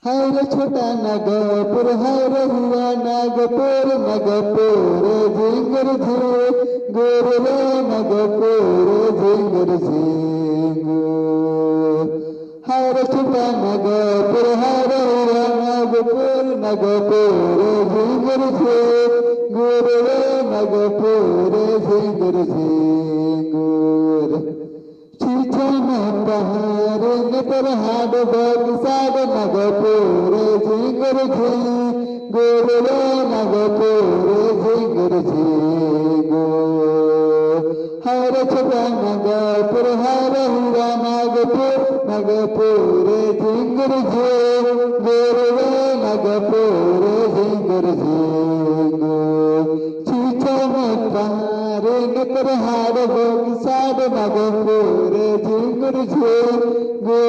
हर छोटा नगपुर हर हुआ नगपुर नगपुर झिंगर झिंगर गोरे नगपुर झिंगर झिंगर हर छोटा नगपुर हर हुआ नगपुर नगपुर झिंगर झिंगर गोरे नगपुर झिंगर झिंगर चीचन पहाड़ पर हाड बगसाड नगपुर झिंगर झिंगर नगपुर झिंगर झिंगर हर छोटा नगपुर हर हुआ नगपुर नगपुर झिंगर झिंगर नगपुर झिंगर झिंगर चीचन पहाड़ पर हाड बगसाड नगपुर झिंगर झिंगर